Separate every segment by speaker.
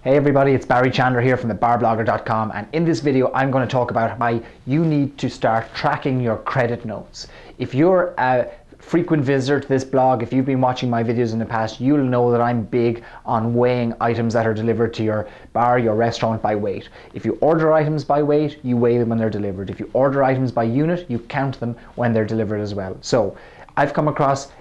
Speaker 1: Hey everybody, it's Barry Chandler here from thebarblogger.com, and in this video I'm going to talk about why you need to start tracking your credit notes. If you're a frequent visitor to this blog, if you've been watching my videos in the past, you'll know that I'm big on weighing items that are delivered to your bar, your restaurant by weight. If you order items by weight, you weigh them when they're delivered. If you order items by unit, you count them when they're delivered as well. So I've come across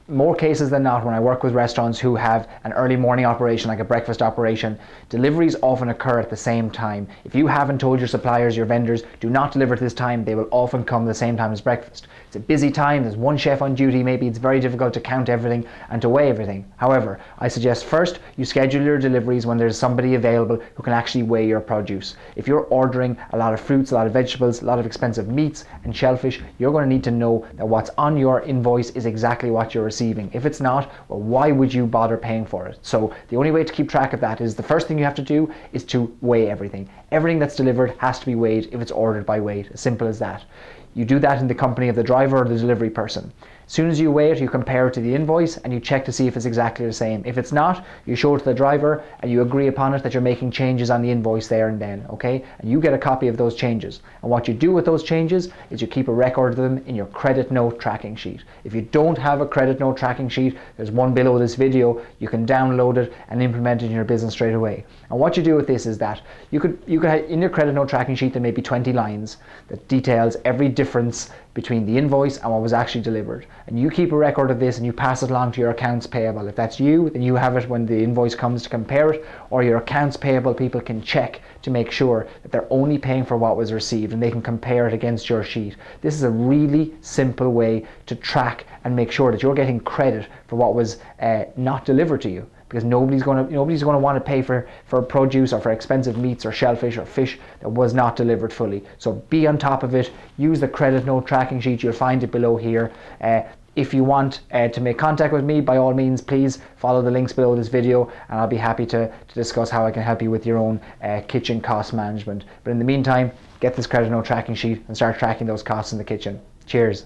Speaker 1: more cases than not when I work with restaurants who have an early morning operation, like a breakfast operation. Deliveries often occur at the same time. If you haven't told your suppliers, your vendors, do not deliver at this time, they will often come the same time as breakfast. It's a busy time, there's one chef on duty, maybe it's very difficult to count everything and to weigh everything. However, I suggest first you schedule your deliveries when there's somebody available who can actually weigh your produce. If you're ordering a lot of fruits, a lot of vegetables, a lot of expensive meats and shellfish, you're going to need to know that what's on your invoice is exactly what you're receiving. If it's not, well, why would you bother paying for it? So the only way to keep track of that is the first thing you have to do is to weigh everything. Everything that's delivered has to be weighed if it's ordered by weight. As simple as that. You do that in the company of the driver or the delivery person. As soon as you weigh it, you compare it to the invoice and you check to see if it's exactly the same. If it's not, you show it to the driver and you agree upon it that you're making changes on the invoice there and then, okay? And you get a copy of those changes. And what you do with those changes is you keep a record of them in your credit note tracking sheet. If you don't have a credit note tracking sheet, there's one below this video. You can download it and implement it in your business straight away. And what you do with this is that you could have, in your credit note tracking sheet, there may be 20 lines that details every difference between the invoice and what was actually delivered. And you keep a record of this and you pass it along to your accounts payable. If that's you, then you have it when the invoice comes to compare it, or your accounts payable people can check to make sure that they're only paying for what was received and they can compare it against your sheet. This is a really simple way to track and make sure that you're getting credit for what was not delivered to you. Because nobody's going to want to pay for produce or for expensive meats or shellfish or fish that was not delivered fully. So be on top of it. Use the credit note tracking sheet. You'll find it below here. If you want to make contact with me, by all means, please follow the links below this video, and I'll be happy to discuss how I can help you with your own kitchen cost management. But in the meantime, get this credit note tracking sheet and start tracking those costs in the kitchen. Cheers.